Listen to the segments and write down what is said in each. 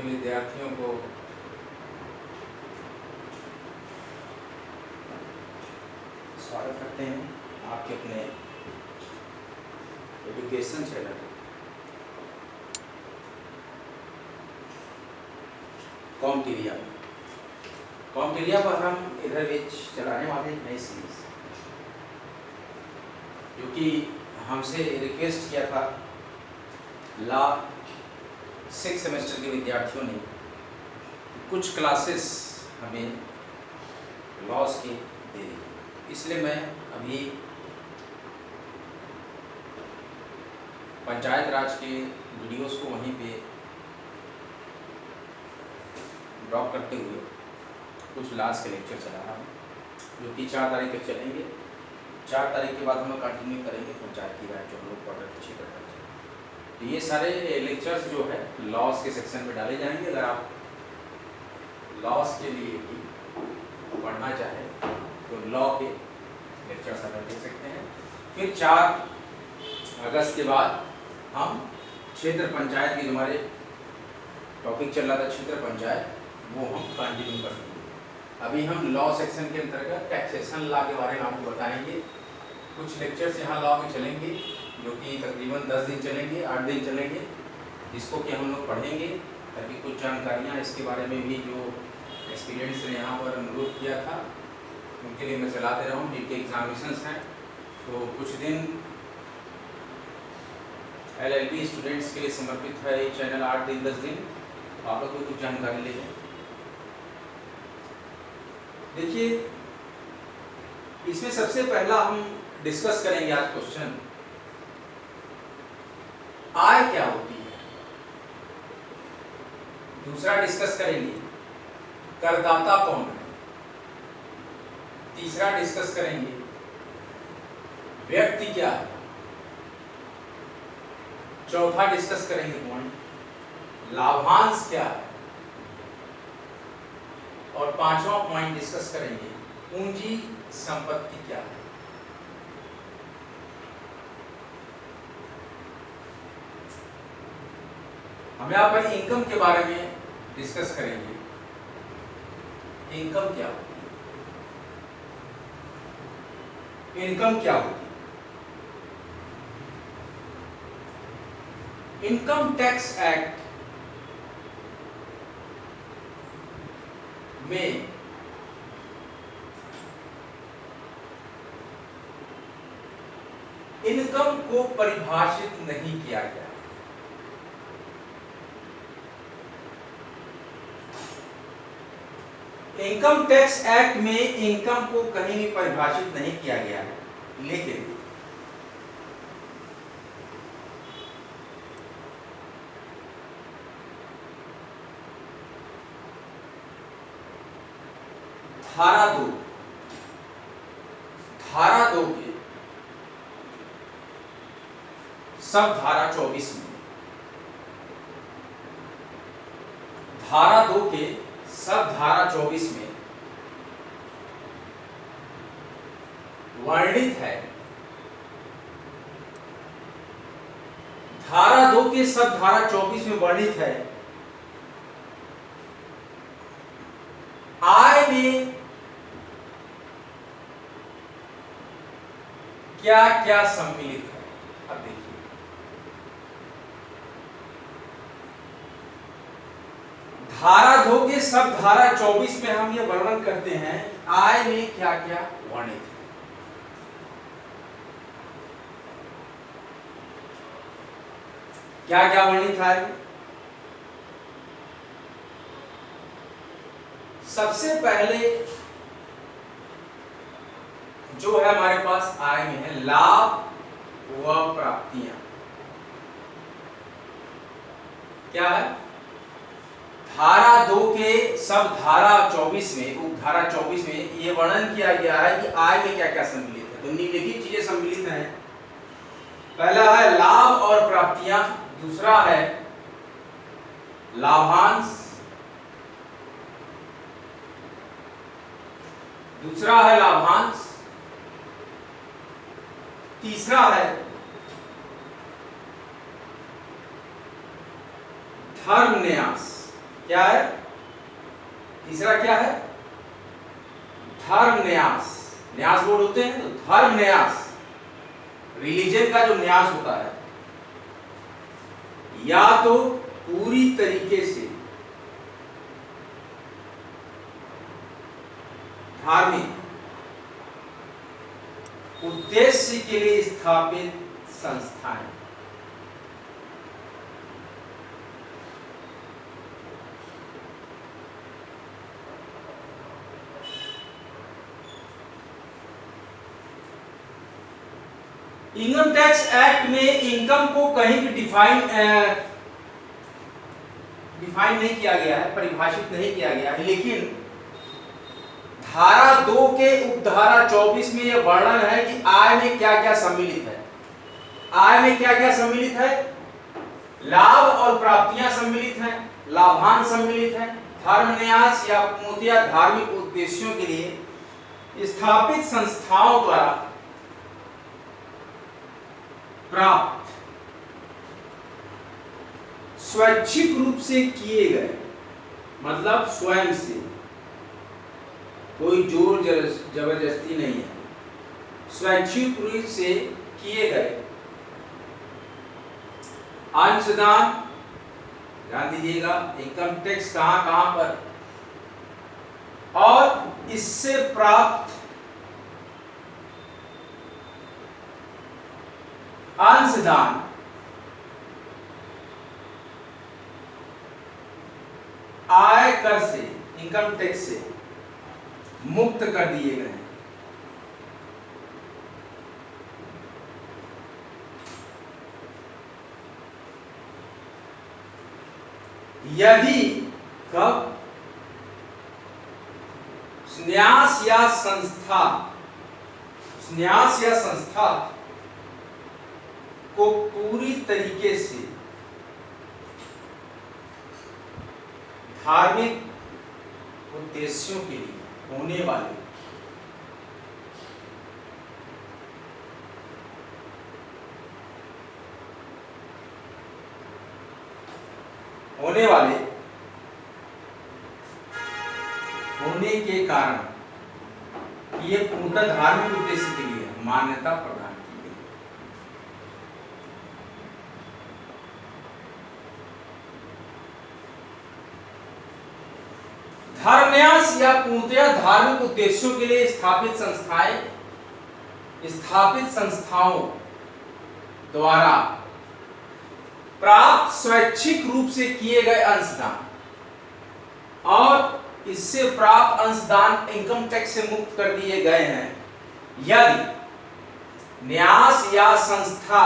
सभी विद्यार्थियों को स्वागत करते हैं आपके अपने एजुकेशन चैनल कॉम्टीरिया पर हम इधर बीच चलाने वाले एक नई सीरीज जो कि हमसे रिक्वेस्ट किया था लॉ 6 सेमेस्टर के विद्यार्थियों ने कुछ क्लासेस हमें लॉस की दे दी, इसलिए मैं अभी पंचायत राज के वीडियोस को वहीं पे ड्रॉप करते हुए कुछ लास्ट के लेक्चर चला रहा हूँ, जो कि 4 तारीख तक चलेंगे। 4 तारीख के बाद हम लोग कंटिन्यू करेंगे पंचायती राज जो हम लोग पढ़ रहे थे। तो ये सारे लेक्चर्स जो है लॉस के सेक्शन में डाले जाएंगे। अगर आप लॉस के लिए भी पढ़ना चाहें तो लॉ के लेक्चर्स आप देख सकते हैं। फिर 4 अगस्त के बाद हम क्षेत्र पंचायत की जो हमारे टॉपिक चल रहा था क्षेत्र पंचायत, वो हम कंटिन्यू करेंगे। अभी हम लॉ सेक्शन के अंतर्गत टैक्सेशन लॉ के बारे में आपको बताएंगे। कुछ लेक्चर्स यहाँ लॉ के चलेंगे जो कि तकरीबन 10 दिन चलेंगे, 8 दिन चलेंगे, जिसको कि हम लोग पढ़ेंगे ताकि कुछ जानकारियाँ इसके बारे में भी जो एक्सपीरियंस ने यहाँ पर अनुरोध किया था उनके लिए मैं चला दे रहा हूँ। जिनके एग्जामिनेशंस हैं तो कुछ दिन LLB स्टूडेंट्स के लिए समर्पित है ये चैनल। 8 दिन 10 दिन आप लोग को कुछ जानकारी ले लें। देखिए, इसमें सबसे पहला हम डिस्कस करेंगे आज क्वेश्चन, आय क्या होती है। दूसरा डिस्कस करेंगे करदाता कौन है। तीसरा डिस्कस करेंगे व्यक्ति क्या है। चौथा डिस्कस करेंगे पॉइंट लाभांश क्या है। और 5वां पॉइंट डिस्कस करेंगे पूंजी संपत्ति क्या है। हम यहाँ पर इनकम के बारे में डिस्कस करेंगे। इनकम क्या होती है, इनकम क्या होती है। इनकम टैक्स एक्ट में इनकम को परिभाषित नहीं किया गया। इनकम टैक्स एक्ट में इनकम को कहीं भी परिभाषित नहीं किया गया है, लेकिन धारा 2 के सब धारा 24 में, धारा 2 के सब धारा 24 में वर्णित है। धारा 2 के सब धारा 24 में वर्णित है आय में क्या क्या सम्मिलित है। अब देखिए, धारा 2 के सब धारा 24 में हम ये वर्णन करते हैं आय में क्या क्या वर्णित है। क्या क्या वर्णित है। सबसे पहले जो है हमारे पास आय में है लाभ व प्राप्तियां। क्या है। धारा 2 के सब धारा 24 में, उपधारा 24 में ये वर्णन किया गया है कि आय में क्या क्या सम्मिलित है। तो निम्नलिखित चीजें सम्मिलित हैं। पहला है लाभ और प्राप्तियां, दूसरा है लाभांश, तीसरा है धर्म न्यास क्या है? तीसरा क्या है? धर्म न्यास। न्यास बोर्ड होते हैं तो धर्म न्यास, रिलीजन का जो न्यास होता है, या तो पूरी तरीके से धार्मिक उद्देश्य के लिए स्थापित संस्थाएं। इनकम टैक्स एक्ट में इनकम को कहीं भी डिफाइन नहीं किया गया है, परिभाषित नहीं किया गया है, लेकिन धारा 2 के उपधारा 24 में यह वर्णन है कि आय में क्या क्या सम्मिलित है। आय में क्या क्या सम्मिलित है? लाभ और प्राप्तियां सम्मिलित हैं, लाभांश सम्मिलित है, धर्म न्यास या पूर्णतया धार्मिक उद्देश्यों के लिए स्थापित संस्थाओं द्वारा प्राप्त स्वैच्छिक रूप से किए गए, मतलब स्वयं से, कोई जोर जबरदस्ती नहीं है, स्वैच्छिक रूप से किए गए अंशदान। ध्यान दीजिएगा, इनकम टैक्स कहां कहां पर, और इससे प्राप्त अंशदान आय कर से, इनकम टैक्स से मुक्त कर दिए गए हैं। यदि कब न्यास या संस्था को पूरी तरीके से धार्मिक उद्देश्यों के लिए होने वाले होने के कारण ये पूर्णतः धार्मिक उद्देश्य के लिए मान्यता प्रदान की गई। धर्मन्यास या पूर्णतया धार्मिक उद्देश्यों के लिए स्थापित संस्थाओं द्वारा प्राप्त स्वैच्छिक रूप से किए गए अंशदान और इससे प्राप्त अंशदान इनकम टैक्स से मुक्त कर दिए गए हैं, यदि न्यास या संस्था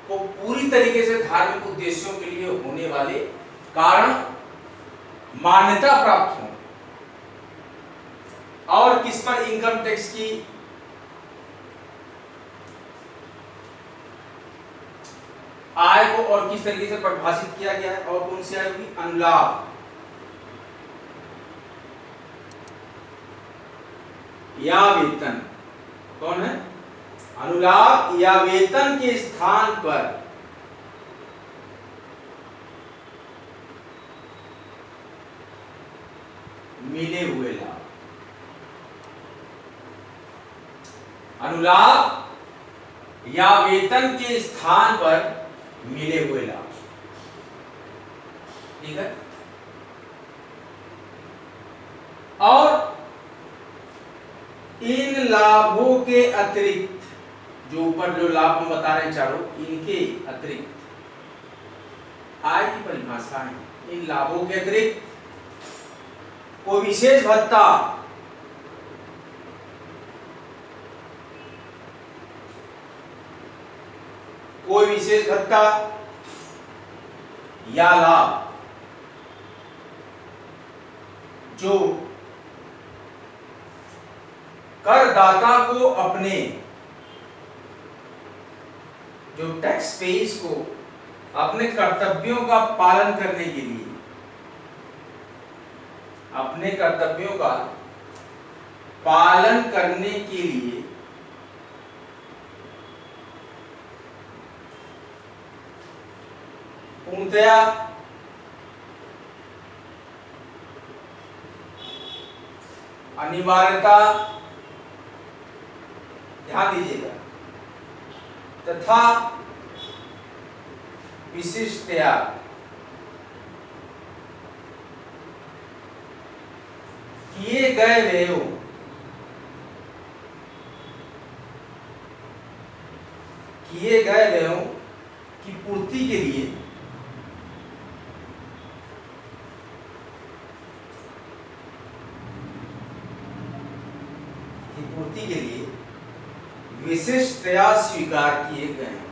को पूरी तरीके से धार्मिक उद्देश्यों के लिए होने वाले कारण मान्यता प्राप्त हो, और किस पर इनकम टैक्स की आय को और किस तरीके से परिभाषित किया गया है, और कौन सी आय होगी? अनुलाभ या वेतन। कौन है? अनुलाभ या वेतन के स्थान पर मिले हुए लाभ। अनुलाभ या वेतन के स्थान पर मिले हुए लाभ, ठीक है। और इन लाभों के अतिरिक्त, जो ऊपर जो लाभ हम बता रहे हैं चारों, इनके अतिरिक्त आय की परिभाषा है। इन लाभों के अतिरिक्त कोई विशेष भत्ता, कोई विशेष भत्ता या लाभ जो करदाता को अपने, जो टैक्स पेयर्स को अपने कर्तव्यों का पालन करने के लिए, अपने कर्तव्यों का पालन करने के लिए पूर्णतया अनिवार्यता, ध्यान दीजिएगा, तथा विशिष्टया किए गए व्ययों की पूर्ति के लिए विशेषतया स्वीकार किए गए हैं।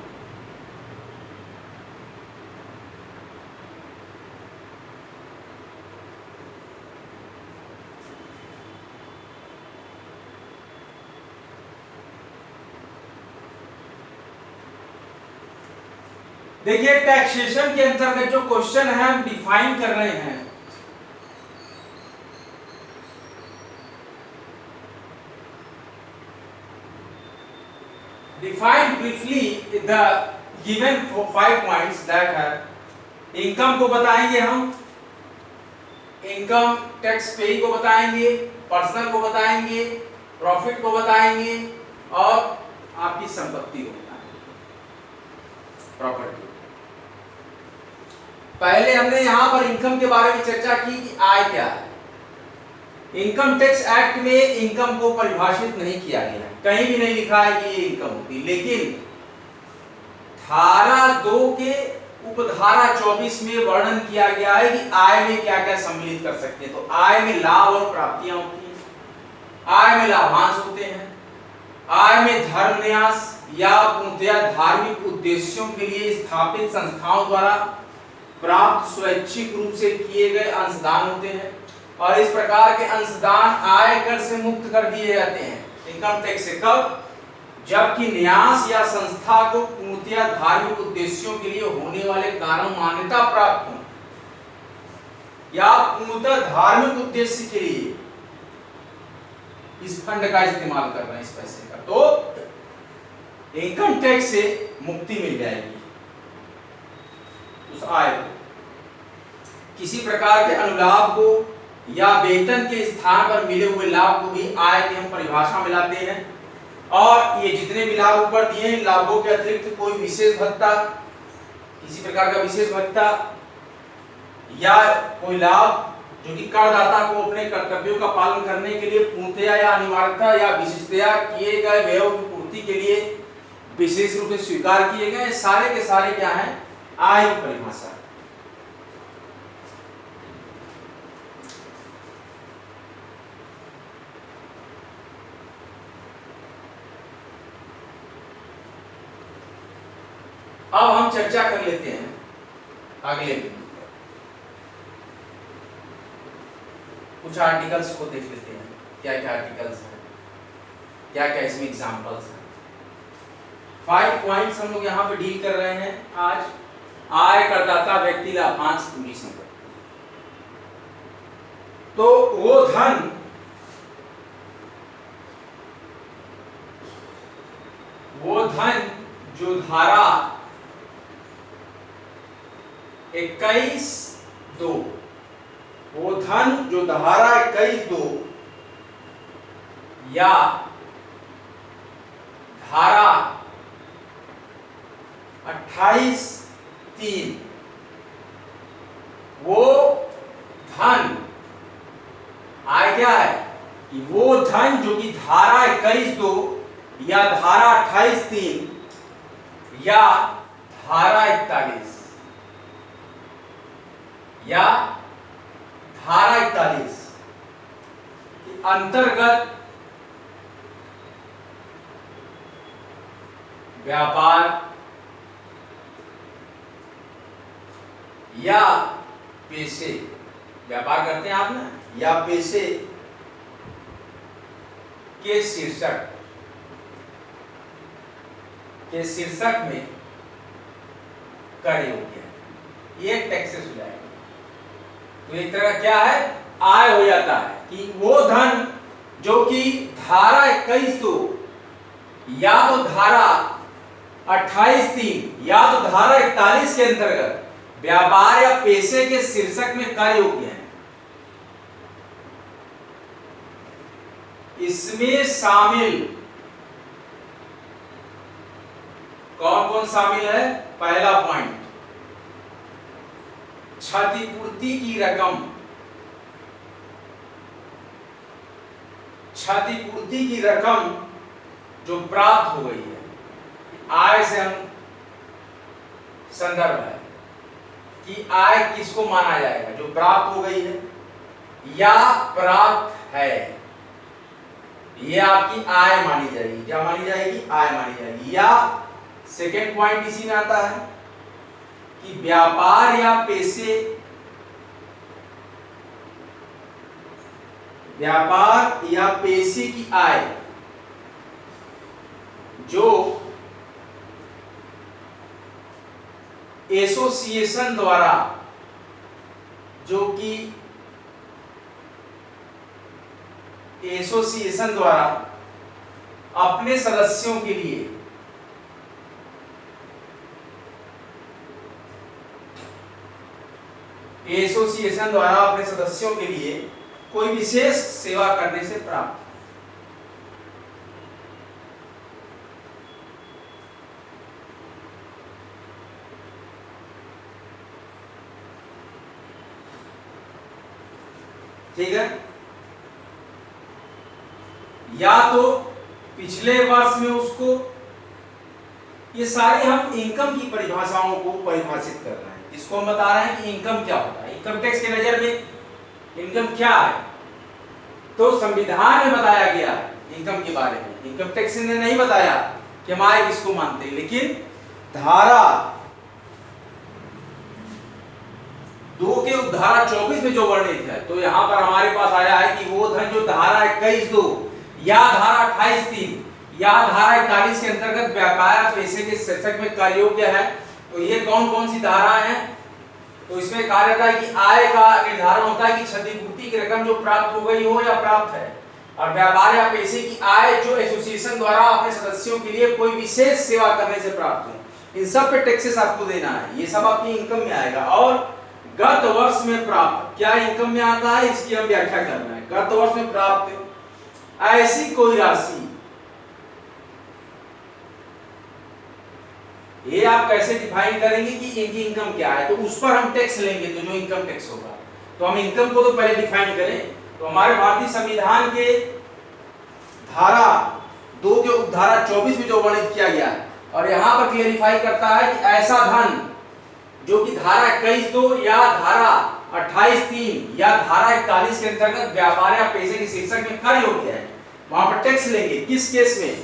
देखिए टैक्सेशन के अंतर्गत जो क्वेश्चन है हम डिफाइन कर रहे हैं, define briefly the given 5 points that है, इनकम को बताएंगे हम, इनकम टैक्स पेई को बताएंगे, पर्सनल को बताएंगे, प्रॉफिट को बताएंगे और आपकी संपत्ति को बताएंगे, प्रॉपर्टी। पहले हमने यहां पर इनकम के बारे में चर्चा की कि आय क्या है। इनकम टैक्स एक्ट में इनकम को परिभाषित नहीं किया गया है, कहीं भी नहीं लिखा है कि ये इनकम होती, लेकिन धारा 2 के उपधारा 24 में वर्णन किया गया है कि आय में क्या क्या सम्मिलित कर सकते हैं। तो आय में लाभ और प्राप्तियां होती हैं, आय में लाभांश होते हैं, आय में धर्म न्यास या पूर्णतया धार्मिक उद्देश्यों के लिए स्थापित संस्थाओं द्वारा प्राप्त स्वैच्छिक रूप से किए गए अंशदान होते हैं, और इस प्रकार के अंशदान आय कर से मुक्त कर दिए जाते हैं इनकम टैक्स से। कब? जबकि न्यास या संस्था को पूर्णतया धार्मिक उद्देश्यों के लिए होने वाले कारण मान्यता प्राप्त हो या पूर्णतः धार्मिक उद्देश्य के लिए इस फंड का इस्तेमाल कर रहे हैं, इस पैसे का, तो इनकम टैक्स से मुक्ति मिल जाएगी उस आय को। किसी प्रकार के अनुलाभ को या वेतन के स्थान पर मिले हुए लाभ को भी आय की हम परिभाषा में लाते हैं, और ये जितने भी लाभ ऊपर दिए हैं, लाभों के अतिरिक्त कोई विशेष भत्ता, किसी प्रकार का विशेष भत्ता या कोई लाभ जो कि करदाता को अपने कर्तव्यों का पालन करने के लिए पूर्णतया या अनिवार्यता या विशिष्टतया किए गए व्ययों की पूर्ति के लिए विशेष रूप से स्वीकार किए गए, सारे के सारे क्या है? आय की परिभाषा। अब हम चर्चा कर लेते हैं अगले बिंदु पर, कुछ आर्टिकल्स को देख लेते हैं, क्या क्या आर्टिकल्स हैं, क्या क्या इसमें एग्जांपल्स हैं। 5 पॉइंट्स हम लोग यहाँ पे डील कर रहे हैं आज। आय, करदाता, व्यक्ति, लाभांश, पूंजी, संपत्ति। तो वो धन जो धारा 21(2), वो धन जो धारा 21(2) या धारा 28(3), वो धन आय क्या है कि वो धन जो कि धारा 21(2) या धारा 28(3) या धारा 41 या धारा 41 के अंतर्गत व्यापार या पेशे, व्यापार करते हैं आप ना, या पेशे के शीर्षक में कर योग्य है, ये टैक्सेस हो जाएगा। तो एक तरह क्या है? आय हो जाता है कि वो धन जो कि धारा 21(2) या तो धारा 28(3) या तो धारा 41 के अंतर्गत व्यापार या पेशे के शीर्षक में कर योग्य है, इसमें शामिल कौन कौन शामिल है? पहला पॉइंट, क्षतिपूर्ति की रकम, क्षतिपूर्ति की रकम जो प्राप्त हो गई है, आय से हम संदर्भ है कि आय किसको माना जाएगा? जो प्राप्त हो गई है या प्राप्त है, ये आपकी आय मानी जाएगी। क्या मानी जाएगी? आय मानी जाएगी। या सेकेंड पॉइंट इसी में आता है कि व्यापार या पैसे, व्यापार या पैसे की आय जो एसोसिएशन द्वारा, जो कि एसोसिएशन द्वारा अपने सदस्यों के लिए एसोसिएशन द्वारा अपने सदस्यों के लिए कोई विशेष सेवा करने से प्राप्त। ठीक है? या तो पिछले वर्ष में उसको, ये सारी हम इनकम की परिभाषाओं को परिभाषित कर रहे हैं। इसको हम बता रहे हैं कि इनकम क्या होता है, इनकम टैक्स के नजर में इनकम क्या है। तो संविधान में बताया गया है इनकम के बारे में, इनकम टैक्स ने नहीं बताया कि हम आय किसको मानते हैं। लेकिन धारा 2 के धारा 24 में जो वर्णित है, तो यहां पर हमारे पास आया है कि वो धन जो धारा 21(2) या धारा 28(3) या धारा 41 के अंतर्गत व्यापार पैसे के शीर्षक में कार्य योग्य है। तो ये कौन कौन सी धाराएं हैं? तो इसमें कहा जाता है कि आय का निर्धारण होता है कि क्षतिपूर्ति की रकम जो प्राप्त हो गई हो या प्राप्त है, और व्यापार या पैसे की आय जो एसोसिएशन द्वारा अपने सदस्यों के लिए कोई विशेष सेवा करने से प्राप्त हो। इन सब पे टैक्सेस आपको देना है, ये सब आपकी इनकम में आएगा। और गत वर्ष में प्राप्त क्या इनकम में आता है, इसकी हम व्याख्या करना है। गत वर्ष में प्राप्त ऐसी कोई राशि, ये आप कैसे डिफाइन करेंगे कि इनकी इनकम क्या है? तो उस पर हम टैक्स लेंगे, तो जो इनकम टैक्स होगा। तो हम इनकम को तो पहले डिफाइन करें। तो हमारे भारतीय संविधान के धारा 2 के उपधारा 24 में जो वर्णित किया गया है, और यहां पर क्लेरिफाई करता है कि ऐसा धन जो कि धारा 21(2) या धारा 28(3) या धारा 41 के अंतर्गत व्यापार या पैसे के शीर्षक में कर योग्य है, वहां पर टैक्स लेंगे। किस केस में,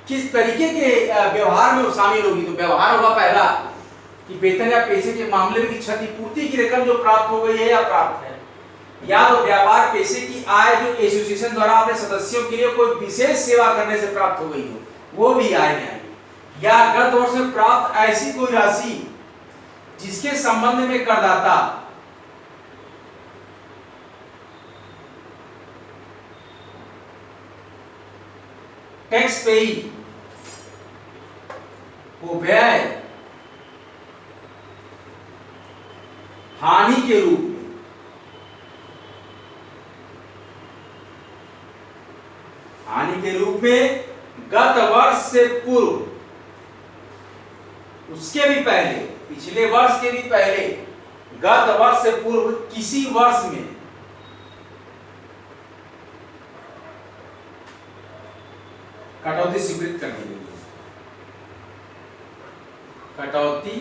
किस तरीके के व्यवहार में वो शामिल होगी? तो व्यवहार होगा पहला कि वेतन या पैसे के मामले में क्षतिपूर्ति की रकम जो प्राप्त हो गई है या प्राप्त है, या तो व्यापार पैसे की आय जो एसोसिएशन द्वारा अपने सदस्यों के लिए कोई विशेष सेवा करने से प्राप्त हो गई हो, वो भी आय में आएगी। या गत वर्ष में प्राप्त ऐसी कोई राशि जिसके संबंध में करदाता टैक्स पेई को व्यय हानि के रूप में, हानि के रूप में गत वर्ष से पूर्व, उसके भी पहले, पिछले वर्ष के भी पहले, गत वर्ष से पूर्व किसी वर्ष में कटौती स्वीकृत कर दी गई, कटौती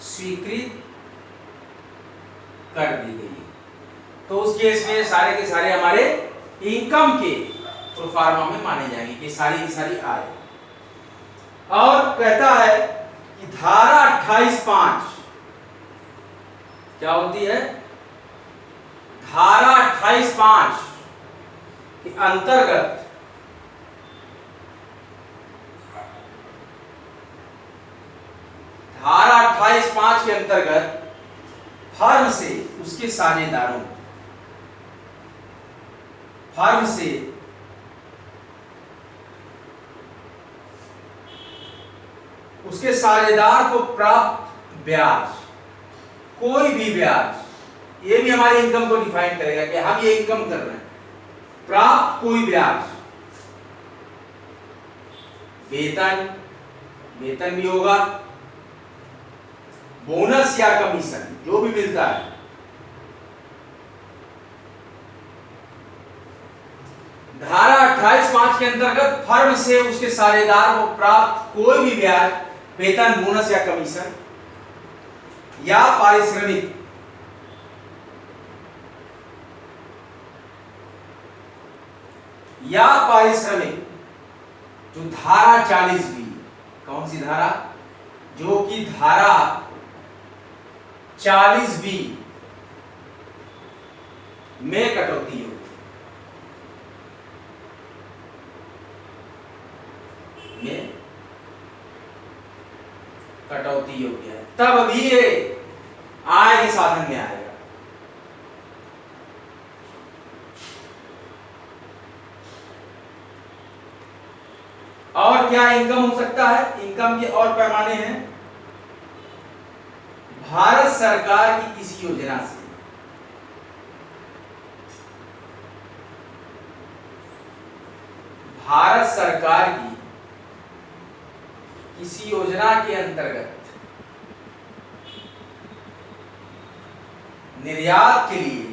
स्वीकृत कर दी गई। तो उस केस में सारे के सारे हमारे इनकम के प्रोफार्मा में माने जाएंगे कि सारी की सारी आय। और कहता है कि धारा 28(5) क्या होती है? धारा 28(5) के अंतर्गत धारा 28(5) के अंतर्गत फर्म से उसके साझेदारों, फर्म से उसके साझेदार को प्राप्त ब्याज, कोई भी ब्याज, ये भी हमारी इनकम को डिफाइन करेगा कि हम ये इनकम कर रहे हैं। प्राप्त कोई ब्याज, वेतन, वेतन भी होगा, बोनस या कमीशन जो भी मिलता है, धारा 28(5) के अंतर्गत फर्म से उसके साझेदार को प्राप्त कोई भी ब्याज, वेतन, बोनस या कमीशन या पारिश्रमिक जो धारा 40B, कौन सी धारा, जो कि धारा 40B में कटौती होगी, में कटौती योग्य है, तब भी ये आय के साधन में आएगा। और क्या इनकम हो सकता है? इनकम के और पैमाने हैं, भारत सरकार की किसी योजना से, भारत सरकार की किसी योजना के अंतर्गत निर्यात के लिए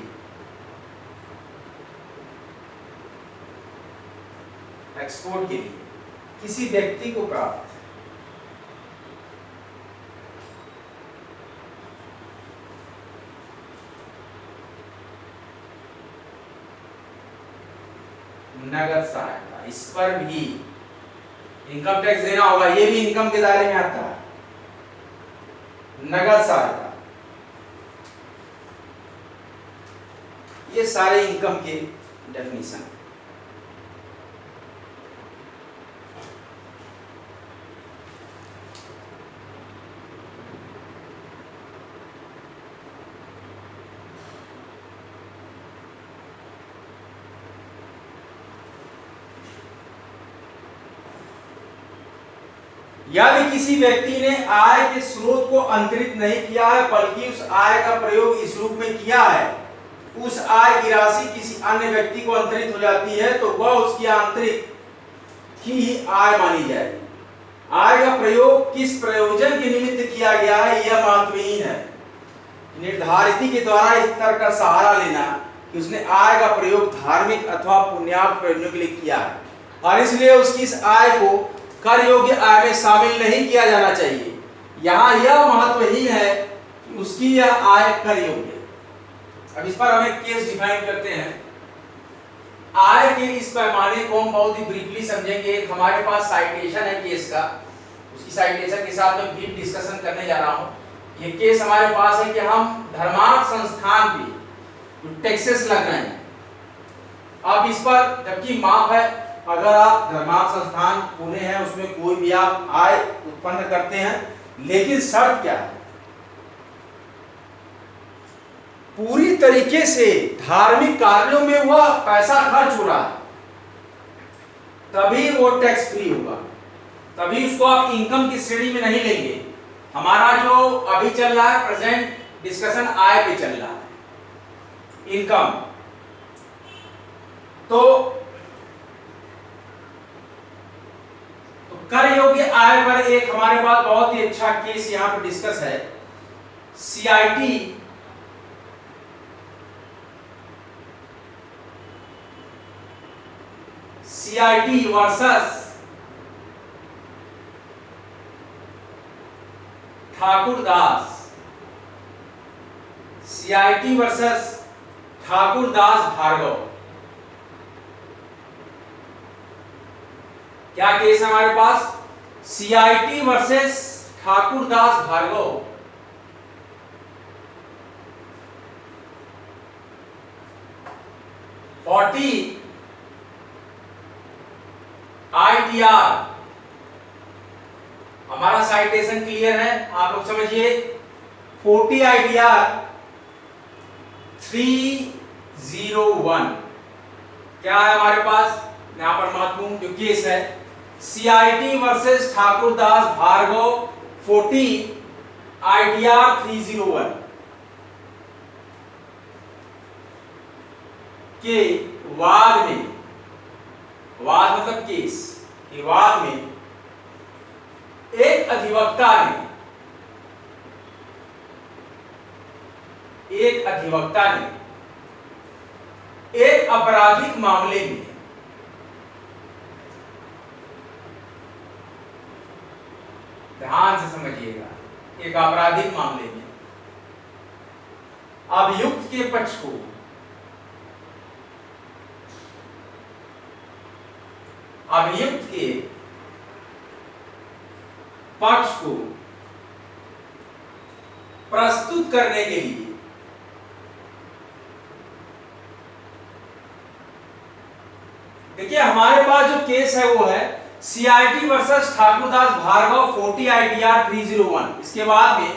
एक्सपोर्ट के लिए किसी व्यक्ति को प्राप्त नगद सहायता, इस पर भी इनकम टैक्स देना होगा, ये भी इनकम के दायरे में आता है। नगद सहायता, ये सारे इनकम के डेफिनेशन। यदि किसी व्यक्ति ने आय के स्रोत को अंतरित नहीं किया है बल्कि उस आय का प्रयोग इस रूप में किया है, उस आय की राशि किसी अन्य व्यक्ति को अंतरित हो जाती है तो वह उसकी आंतरिक ही आय मानी जाएगी। आय का प्रयोग किस प्रयोजन के निमित्त किया गया है यह महत्वहीन है। निर्धारित के द्वारा इस तरह का सहारा लेना कि उसने आय का प्रयोग धार्मिक अथवा पुण्यार्थ प्रयोजनों के लिए किया है और इसलिए उसकी इस आय को कर योग्य आय में शामिल नहीं किया जाना चाहिए। यहाँ यह महत्वहीन है कि उसकी यह आय कर योग्य। अब इस पर हम एक केस डिफाइन करते हैं। आय के इस पैमाने को हम बहुत ही ब्रीफली समझेंगे। एक हमारे पास साइटेशन है केस का, उसकी साइटेशन के साथ मैं ब्रीफ डिस्कशन करने जा रहा हूँ। ये केस हमारे पास है कि हम धर्मार्थ संस्थान पे टैक्सेस लग रहे हैं। अब इस पर जबकि माफ है, अगर आप धर्मार्थ संस्थान पुणे हैं उसमें कोई भी आप आय उत्पन्न करते हैं, लेकिन शर्त क्या है, पूरी तरीके से धार्मिक कार्यों में वह पैसा खर्च हो रहा है तभी वो टैक्स फ्री होगा, तभी उसको आप इनकम की श्रेणी में नहीं लेंगे। हमारा जो अभी चल रहा है प्रेजेंट डिस्कशन आय पे चल रहा है, इनकम। तो कर योग्य आय पर एक हमारे पास बहुत ही अच्छा केस यहां पर डिस्कस है। CIT versus Thakurdas, CIT versus Thakurdas Bhargav. क्या केस है हमारे पास? CIT versus Thakurdas Bhargav. ITR, हमारा साइटेशन क्लियर है, आप लोग समझिए। 40 ITR 301 क्या है हमारे पास यहां पर महत्वपूर्ण जो केस है, CIT versus Thakurdas Bhargava 40 ITR 301 के वाद में, वाद मतलब केस, विवाद में एक अधिवक्ता ने एक आपराधिक मामले में ध्यान से समझिएगा, एक आपराधिक मामले में अभियुक्त के पक्ष को प्रस्तुत करने के लिए देखिए हमारे पास जो केस है वो है CIT versus Thakurdas Bhargava 40 ITR 301। इसके बाद में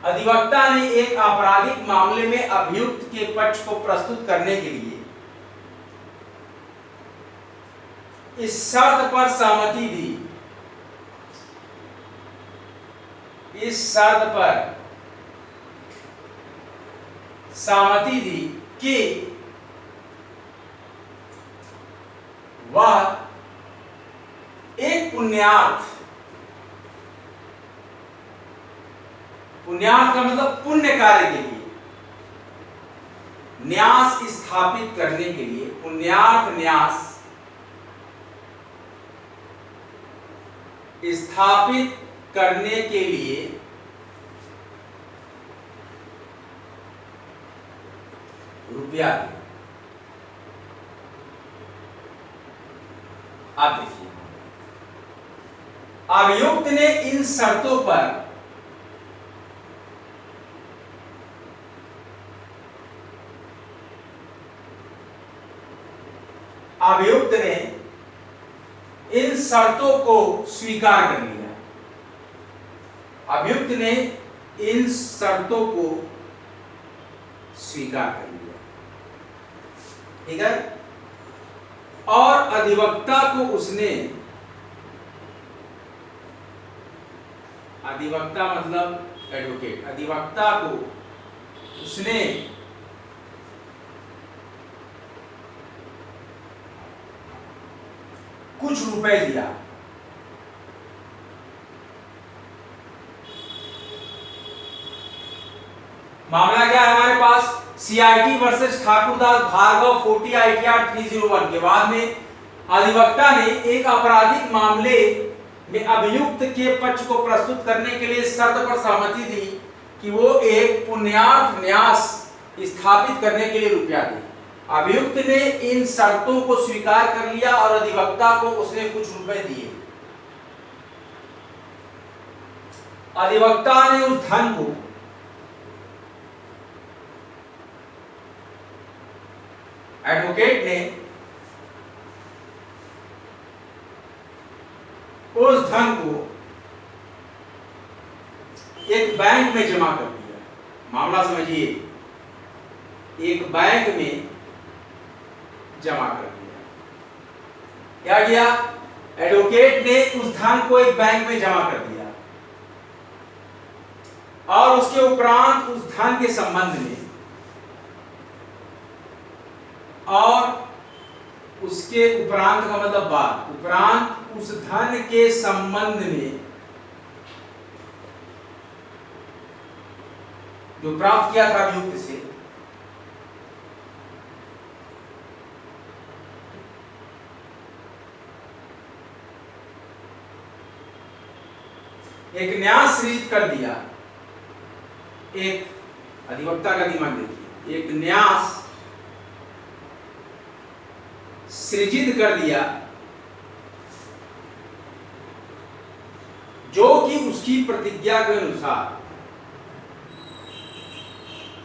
अधिवक्ता ने एक आपराधिक मामले में अभियुक्त के पक्ष को प्रस्तुत करने के लिए इस शर्त पर सहमति दी, कि वह एक पुण्यार्थ का मतलब पुण्य कार्य के लिए न्यास स्थापित करने के लिए, पुण्यार्थ न्यास स्थापित करने के लिए रुपया दे। आप देखिए अभियुक्त ने इन शर्तों पर को स्वीकार कर लिया। अभियुक्त ने इन शर्तों को स्वीकार कर लिया, ठीक है। और अधिवक्ता को उसने, अधिवक्ता मतलब एडवोकेट, अधिवक्ता को उसने कुछ रुपए दिया। मामला क्या है हमारे पास, CIT versus Thakurdas Bhargava 40 ITR 301 के बाद में अधिवक्ता ने एक आपराधिक मामले में अभियुक्त के पक्ष को प्रस्तुत करने के लिए शर्त पर सहमति दी कि वो एक पुण्यार्थ न्यास स्थापित करने के लिए रुपया दे। अभियुक्त ने इन शर्तों को स्वीकार कर लिया और अधिवक्ता को उसने कुछ रुपए दिए। अधिवक्ता ने उस धन को एडवोकेट ने उस धन को एक बैंक में जमा कर दिया। मामला समझिए, एक बैंक में जमा कर दिया। क्या किया, एडवोकेट ने उस धन को एक बैंक में जमा कर दिया और उसके उपरांत उस धन के संबंध में और उसके उपरांत का मतलब बाद, उपरांत उस धन के संबंध में जो प्राप्त किया था अभियुक्त से, एक न्यास सृजित कर दिया। एक अधिवक्ता का दिमाग देखिए, एक न्यास सृजित कर दिया जो कि उसकी प्रतिज्ञा के अनुसार,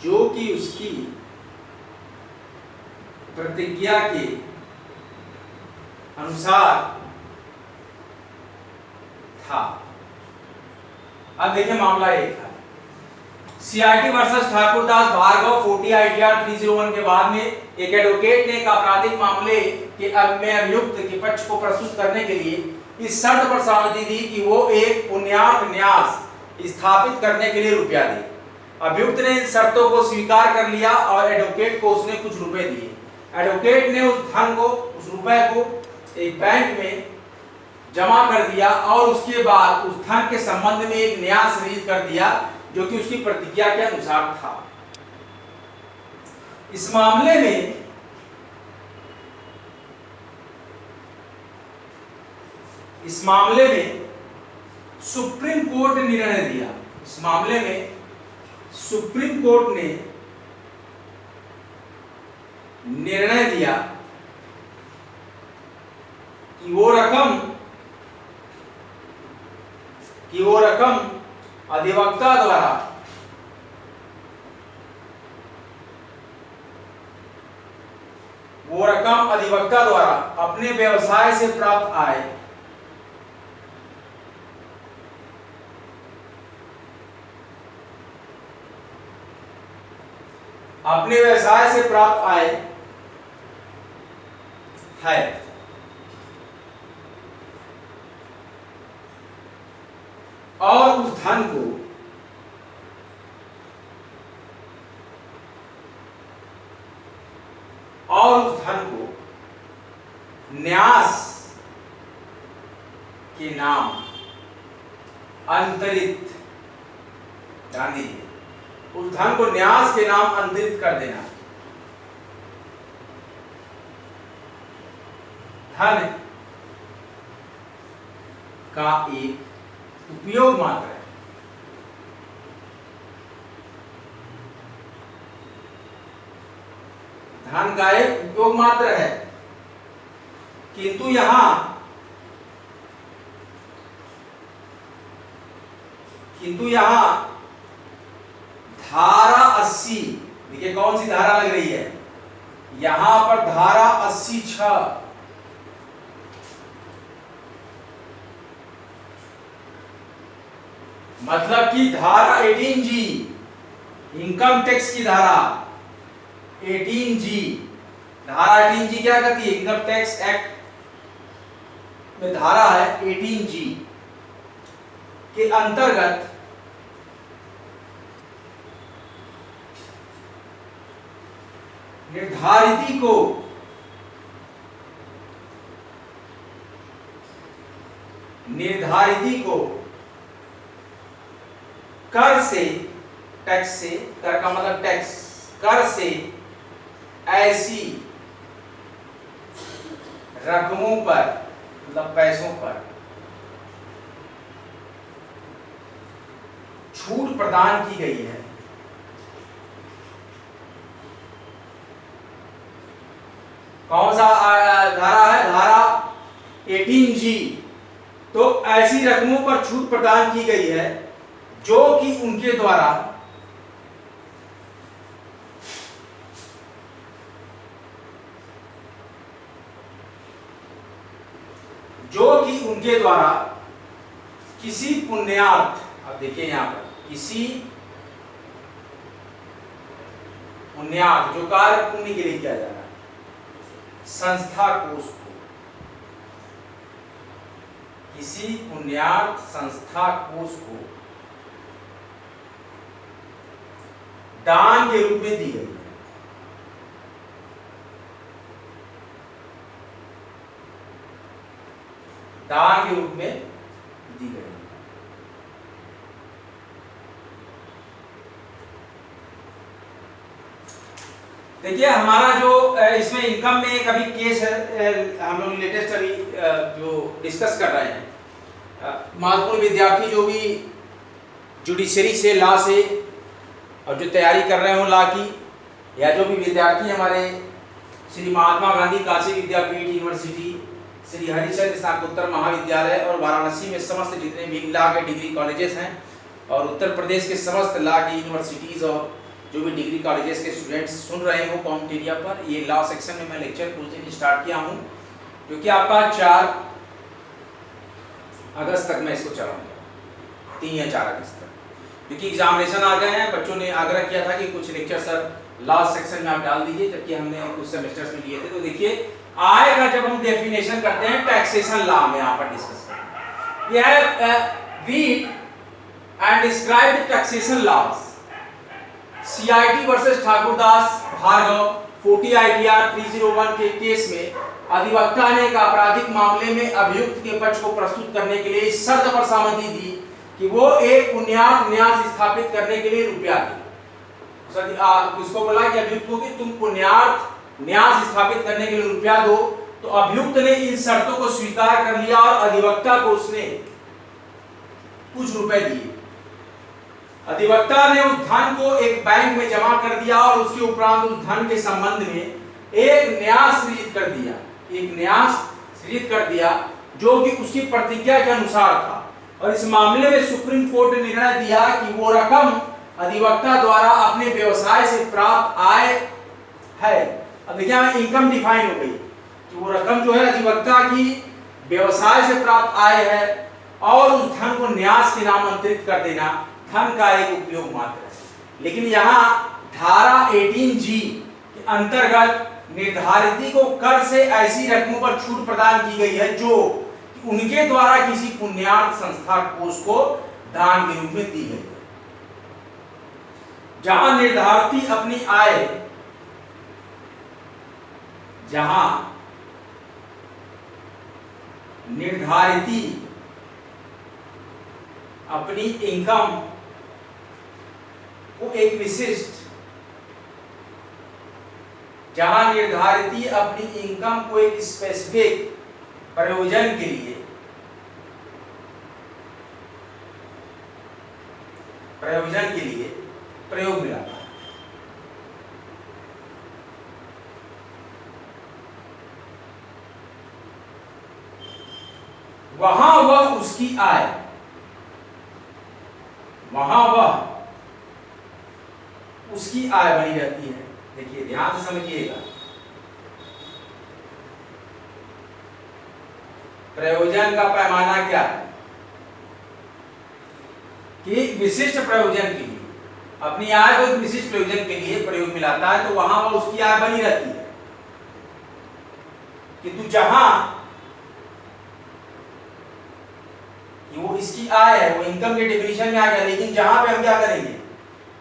जो कि उसकी प्रतिज्ञा के अनुसार था। अब देखिए मामला एक था, CIT versus Thakurdas Bhargava 40 ITR 301 के बाद में एक एडवोकेट ने एक आपराधिक मामले के में अभियुक्त के पक्ष को प्रस्तुत करने के लिए इस शर्त पर सहमति दी कि वो एक पुण्यार्थ न्यास स्थापित करने के लिए रुपया दे। अभियुक्त ने इन शर्तों को स्वीकार कर लिया और एडवोकेट को उसने कुछ रुपए दिए। एडवोकेट ने उस धन को, उस रुपए को एक बैंक में जमा कर दिया और उसके बाद उस धन के संबंध में एक न्यास रीत कर दिया जो कि उसकी प्रतिज्ञा के अनुसार था। इस मामले में सुप्रीम कोर्ट ने निर्णय दिया, इस मामले में सुप्रीम कोर्ट ने निर्णय दिया कि वो रकम अधिवक्ता द्वारा अपने व्यवसाय से प्राप्त आय है और उस धन को न्यास के नाम अंतरित, ध्यान दीजिए, उस धन को न्यास के नाम अंतरित कर देना। धन का एक उपयोग मात्र है। धन का एक उपयोग मात्र है, किंतु यहां धारा 80, देखिए कौन सी धारा लग रही है, यहां पर धारा 80(6), मतलब कि धारा 18G, इनकम टैक्स की धारा 18G, धारा 18G क्या कहती है, इनकम टैक्स एक्ट में धारा है 18G के अंतर्गत निर्धारिती को कर से, टैक्स से, कर का मतलब टैक्स, कर से ऐसी रकमों पर, मतलब पैसों पर छूट प्रदान की गई है। कौन सा धारा है, धारा 18G। तो ऐसी रकमों पर छूट प्रदान की गई है जो कि उनके द्वारा किसी पुण्यार्थ, अब देखिए यहां पर किसी पुण्यार्थ, जो कार्य पुण्य के लिए किया जा रहा है, संस्था कोष को, किसी पुण्यार्थ संस्था कोष को दान के रूप में दी गई है। दान के रूप में दी गई है। देखिए हमारा जो इसमें इनकम में एक अभी केस है, हम लोग लेटेस्ट अभी जो डिस्कस कर रहे हैं, महत्वपूर्ण विद्यार्थी जो भी जुडिशरी से, लॉ से, और जो तैयारी कर रहे हो लॉ की, या जो भी विद्यार्थी हमारे श्री महात्मा गांधी काशी विद्यापीठ यूनिवर्सिटी, श्री हरिश्चंद्र स्नातकोत्तर महाविद्यालय और वाराणसी में समस्त जितने भी लॉ के डिग्री कॉलेजेस हैं, और उत्तर प्रदेश के समस्त लॉ की यूनिवर्सिटीज़ और जो भी डिग्री कॉलेजेस के स्टूडेंट्स सुन रहे हो कॉम्पिटेरिया पर, ये लॉ सेक्शन में मैं लेक्चर कुछ दिन स्टार्ट किया हूँ, जो कि आपका 4 अगस्त तक मैं इसको चलाऊँगा, 3 या 4 अगस्त तक, क्योंकि एग्जामिनेशन आ गए हैं। बच्चों ने आग्रह किया था कि कुछ लेक्चर सर लास्ट सेक्शन में आप डाल दीजिए, जबकि हमने कुछ सेमेस्टर्स में लिए थे। तो देखिए आएगा जब हम डेफिनेशन करते हैं टैक्सेशन लॉ में, यहाँ पर डिस्कस करेंगे। यह है read and describe the taxation laws, CIT versus Thakurdas Bhargava 40 IPR 301 के केस में अधिवक्ता ने एक आपराधिक मामले में अभियुक्त के पक्ष को प्रस्तुत करने के लिए इस शर्त पर सहमति दी कि वो एक पुण्यार्थ न्यास स्थापित करने के लिए रुपया दे। उसको बोला कि अभियुक्त को कि तुम पुण्यार्थ न्यास स्थापित करने के लिए रुपया दो, तो अभियुक्त ने इन शर्तों को स्वीकार कर लिया और अधिवक्ता को उसने कुछ रुपए दिए। अधिवक्ता ने उस धन को एक बैंक में जमा कर दिया और उसके उपरांत उस धन के संबंध में एक न्यास सृजित कर दिया, एक न्यास सृजित कर दिया जो कि उसकी प्रतिज्ञा के अनुसार था। और इस मामले में सुप्रीम कोर्ट ने निर्णय दिया कि वो रकम अधिवक्ता द्वारा अपने व्यवसाय से प्राप्त आय है। अब देखिए हमें इनकम डिफाइन हो गई कि वो रकम जो है अधिवक्ता की व्यवसाय से प्राप्त आय है और उस धन को न्यास के नाम अंतरित कर देना धन का एक उपयोग मात्र है। लेकिन यहाँ धारा 18G के अंतर्गत निर्धारिती को कर से ऐसी रकमों पर छूट प्रदान की गई है जो उनके द्वारा किसी पुण्यार्थ संस्था कोष को दान के रूप में दी गई है। जहां निर्धारिती अपनी आय, जहां निर्धारिती अपनी इनकम को एक विशिष्ट, जहां निर्धारिती अपनी इनकम को एक स्पेसिफिक प्रयोजन के लिए प्रयोग में लाता है। वहां वह उसकी आय, वहां वह उसकी आय बनी रहती है। देखिए ध्यान से समझिएगा, प्रयोजन का पैमाना क्या है कि विशिष्ट प्रयोजन के लिए, अपनी आय को एक विशिष्ट प्रयोजन के लिए प्रयोग में लाता है, तो वहां वह उसकी आय बनी रहती है। किंतु जहां वो इसकी आय है, वो इनकम के डेफिनेशन में आ गया, लेकिन जहां पे हम क्या करेंगे,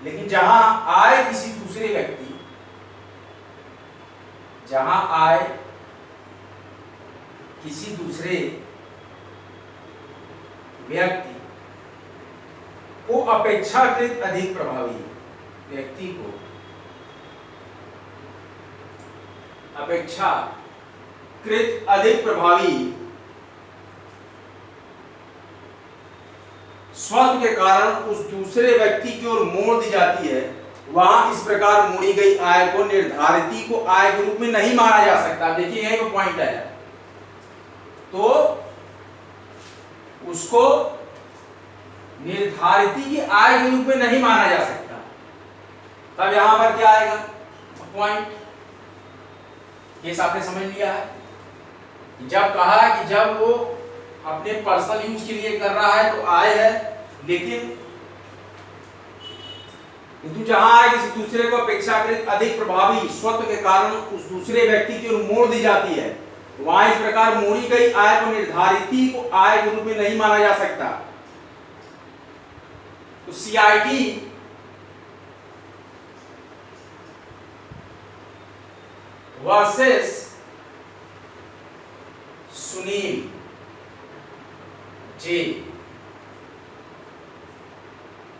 लेकिन जहां आय किसी दूसरे व्यक्ति, जहां आय किसी दूसरे व्यक्ति को अपेक्षाकृत अधिक प्रभावी, व्यक्ति को अपेक्षाकृत अधिक प्रभावी स्वत्व के कारण उस दूसरे व्यक्ति की ओर मोड़ दी जाती है, वहां इस प्रकार मोड़ी गई आय को निर्धारिती को आय के रूप में नहीं माना जा सकता। देखिए यही वो पॉइंट है, तो उसको निर्धारिती की आय के रूप में नहीं माना जा सकता। तब यहां पर क्या आएगा पॉइंट, केस आपने समझ लिया है। जब कहा कि जब वो अपने पर्सनल यूज के लिए कर रहा है तो आय है, लेकिन जहां आय किसी दूसरे को अपेक्षाकृत अधिक प्रभावी स्वत्व के कारण उस दूसरे व्यक्ति की ओर मोड़ दी जाती है, वहां इस प्रकार मोड़ी गई आय को निर्धारिती को आय के रूप में नहीं माना जा सकता। तो CIT वर्सेस सुनील जे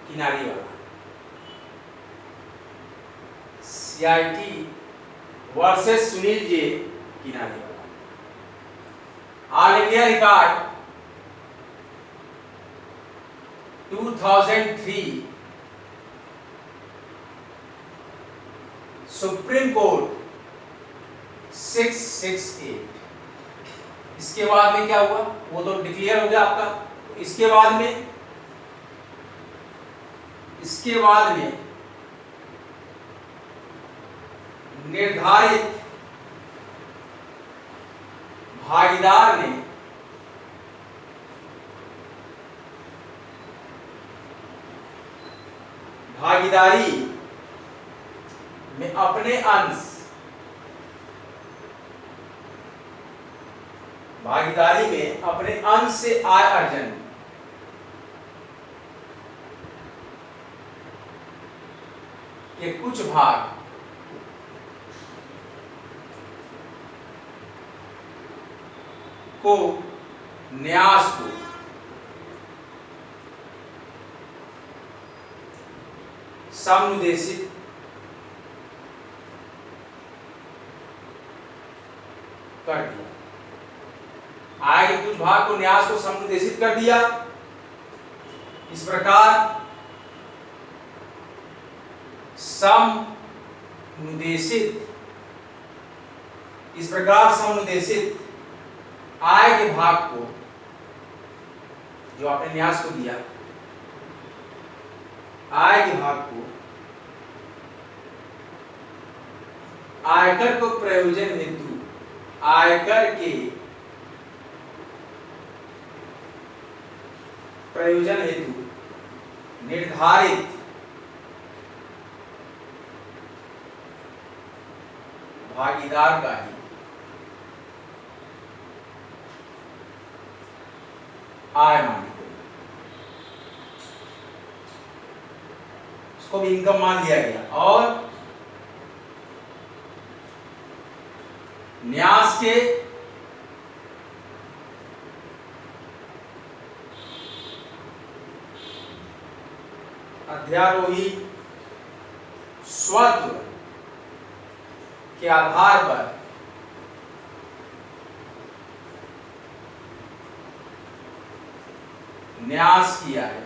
किनारी वाला, CIT वर्सेस सुनील जे किनारी वाला, all India record 2003, supreme court 668। इसके बाद में क्या हुआ, वो तो डिक्लेयर हो गया आपका। इसके बाद में निर्धारित भागीदार ने भागीदारी में अपने अंश, भागीदारी में अपने अंश से आय अर्जन के कुछ भाग को न्यास को समनुदेशित कर दिया। आय के कुछ भाग को न्यास को समनुदेशित कर दिया। इस प्रकार समनुदेशित आय के भाग को जो आपने न्यास को दिया, आय के भाग को आयकर को प्रयोजन हेतु आयकर के प्रयोजन हेतु निर्धारित भागीदार का ही आय मानी गई। उसको भी इनकम मान लिया गया और न्यास के अध्यारोही स्वत्व के आधार पर न्यास किया है।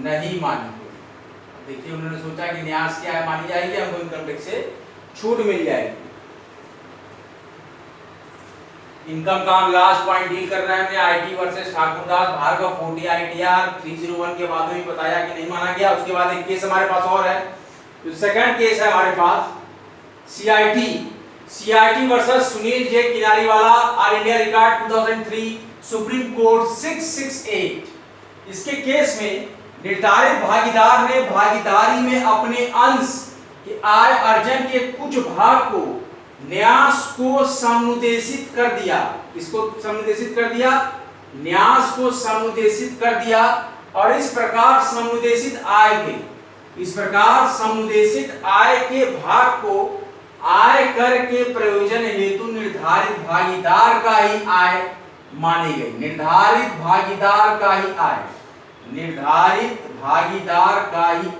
नहीं मानी गई। देखिए उन्होंने सोचा कि न्यास क्या है मानी जाएगी, हमको इनकम टैक्स से छूट मिल जाएगी। इनकम का हम लास्ट पॉइंट डील कर रहे हैं IT versus Thakurdas Bhargava 40 ITR 301 के बाद में बताया कि नहीं माना गया। उसके बाद एक केस हमारे पास और है, तो सेकंड केस है हमारे पास CIT versus Sunil J Kinariwala all India record 2003 supreme court 668। इसके केस में निर्धारित भागीदार ने भागीदारी में अपने अंश के आय अर्जन के कुछ भाग को न्यास को समनुदेशित कर दिया। इसको समनुदेशित कर दिया, न्यास को समनुदेशित कर दिया और इस प्रकार समनुदेशित आय के भाग को आय कर के प्रयोजन हेतु निर्धारित भागीदार का ही आय मानी गई। निर्धारित भागीदार का ही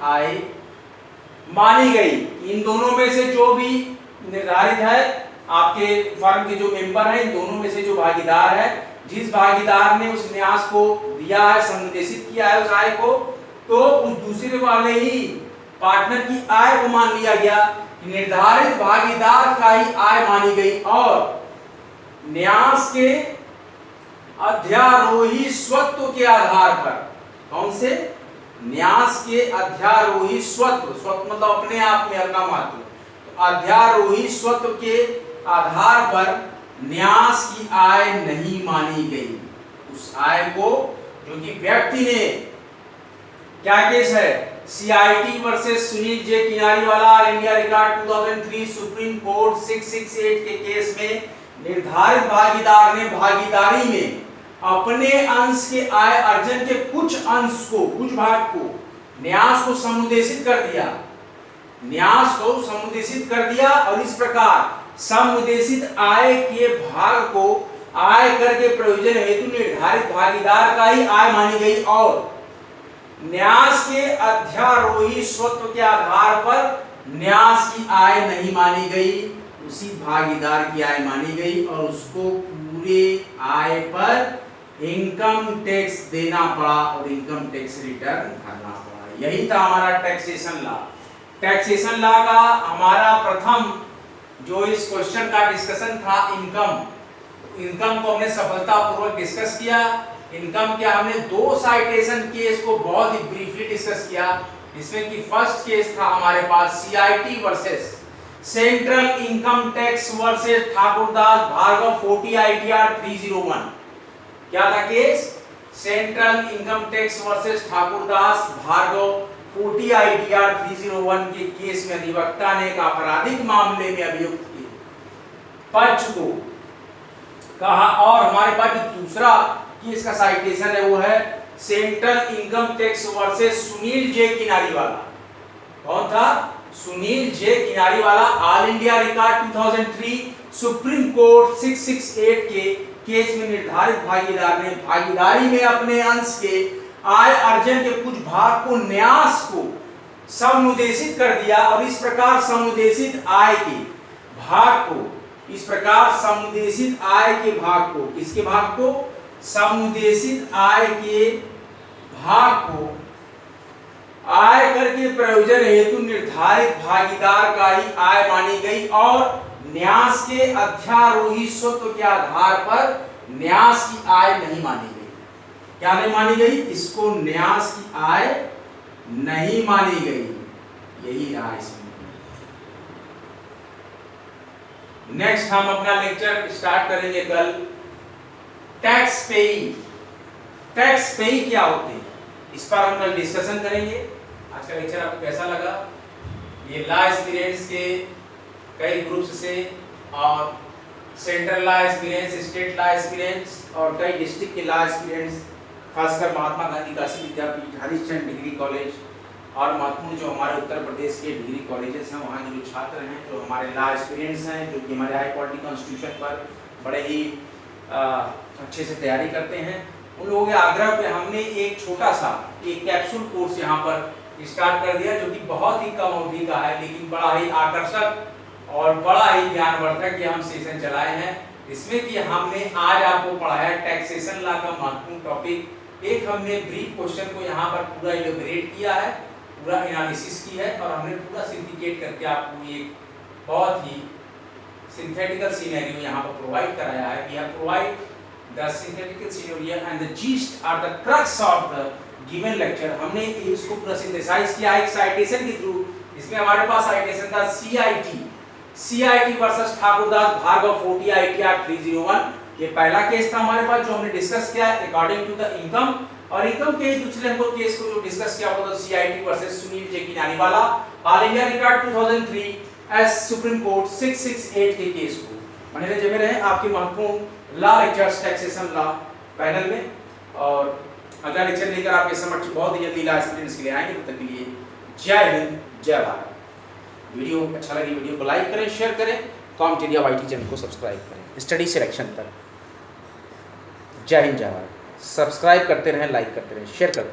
आय मानी गई। इन दोनों में से जो भी निर्धारित है, आपके फर्म के जो मेंबर हैं, इन दोनों में से जो भागीदार है, जिस भागीदार ने उस न्यास को दिया है, समनुदेशित किया है उस आय को, तो उस दूसरे वाले ही पार्टनर की आय को मान लिया गया। निर्धारित भागीदार का ही आय मानी गई और न्यास के अध्यारोही स्वत्व के आधार पर, कौन से? न्यास के अध्यारोही स्वत्व मतलब अपने आप में अलगा मात्र, तो अध्यारोही स्वत्व के आधार पर न्यास की आय नहीं मानी गई। उस आय को जो कि व्यक्ति ने, क्या केस है? CIT versus Sunil J Kinariwala all India record 2003 supreme court 668 के केस में निर्धारित भागीदार ने भागीदारी में अपने अंश के आय अर्जन के कुछ भाग को न्यास को समनुदेशित कर दिया और इस प्रकार समनुदेशित आय के भाग को आय कर के प्रयोजन हेतु निर्धारित भागीदार का ही आय मानी गई और न्यास के अध्यारोही स्वत्व के आधार पर न्यास की आय नहीं मानी गई, उसी भागीदार की आय मानी गई और उसको पूरे आय पर इनकम टैक्स देना पड़ा और इनकम टैक्स रिटर्न भरना पड़ा। यही था हमारा टैक्सेशन लॉ। टैक्सेशन लॉ का हमारा प्रथम जो इस क्वेश्चन का डिस्कशन था इनकम को हमने सफलतापूर्वक डिस्कस किया। इनकम क्या हमने 2 साइटेशन केस को बहुत ही ब्रीफली डिस्कस किया, जिसमें कि फर्स्ट केस था हमारे पास CIT versus central income tax versus Thakurdas Bhargava 40 ITR 301। क्या था case? Central income tax versus Thakurdas Bhargava 40 ITR 301 के केस में अधिवक्ता ने एक आपराधिक मामले में अभियुक्त के पक्ष को कहा और हमारे पास जो दूसरा केस का साइटेशन है वो है central income tax versus Sunil J Kinariwala. कौन था? Sunil J Kinariwala all India record 2003 supreme court 668 के केस में निर्धारित भागीदार ने भागीदारी में अपने अंश के आय अर्जन के कुछ भाग को न्यास को समुदेशित कर दिया और इस प्रकार समुदेशित आय के भाग को किसके भाग को समुदेशित आय के भाग को आयकर के प्रयोजन हेतु निर्धारित भागीदार का ही आय मानी गई और न्यास के अध्यारोही स्वत्व के आधार पर न्यास की आय नहीं मानी गई। क्या नहीं मानी गई? इसको न्यास की आय नहीं मानी गई। यही रहा इसमें। नेक्स्ट हम अपना लेक्चर स्टार्ट करेंगे कल। Tax paying. टैक्स पेइंग क्या होते हैं इस पर हम कल डिस्कशन करेंगे। आज का लेक्चर आपको कैसा लगा? ये लॉ एस्पिरेंट्स के कई ग्रुप्स से और central law aspirants, state law aspirants और कई डिस्ट्रिक्ट के लॉ एस्पिरेंट्स, खासकर महात्मा गांधी काशी विद्यापीठ, हरिश्चंद्र डिग्री कॉलेज और महत्वपूर्ण जो हमारे उत्तर प्रदेश के डिग्री कॉलेजेस हैं, वहाँ के जो छात्र हैं, जो हमारे लॉ एस्पिरेंट्स हैं, जो कि हमारे हाई क्वालिटी कॉन्स्टिट्यूशन पर बड़े ही अच्छे से तैयारी करते हैं, उन लोगों के आग्रह पे हमने एक छोटा सा एक कैप्सूल कोर्स यहाँ पर स्टार्ट कर दिया, जो कि बहुत ही कम अवधि का है लेकिन बड़ा ही आकर्षक और बड़ा ही ज्ञानवर्धक ये हम सेशन चलाए हैं। इसमें कि हमने आज आपको पढ़ाया टैक्सेशन लॉ का महत्वपूर्ण टॉपिक। एक हमने ब्रीफ क्वेश्चन को यहाँ पर पूरा इलेबोरेट किया है, पूरा एनालिसिस की है और हमने पूरा सिंथिकेट करके आपको एक बहुत ही सिंथेटिकल सिनेरियो यहाँ पर प्रोवाइड कराया है। We have provide the synthetical scenario and the gist or the crux of the given lecture. हमने इसको पूरा सिंथेसाइज किया एक साइटेशन के थ्रू। इसमें हमारे पास साइटेशन था CIT versus Thakurdas Bhargava 40 ITR 301। ये पहला केस था हमारे पास जो हमने डिस्कस किया अकॉर्डिंग टू द इनकम, और इनकम के दूसरे हमको केस को जो डिस्कस किया वो था CIT versus Sunil J Kinariwala all India record 2003 S supreme court 668 के केस को। बने जमे रहे आपके महत्वपूर्ण law lectures taxation law panel में, और अगला लेक्चर लेकर आपके समक्ष बहुत ही जल्दी लॉ एस्पिरेंट्स के लिए आएंगे। तब तक के लिए जय हिंद जय भारत। वीडियो अच्छा लगे वीडियो को लाइक करें, शेयर करें, कॉम्पिटेटिव IIT चैनल को सब्सक्राइब करें स्टडी सिलेक्शन तक। जय हिंद जय भारत। सब्सक्राइब करते रहें, लाइक करते रहें, शेयर करते रहें।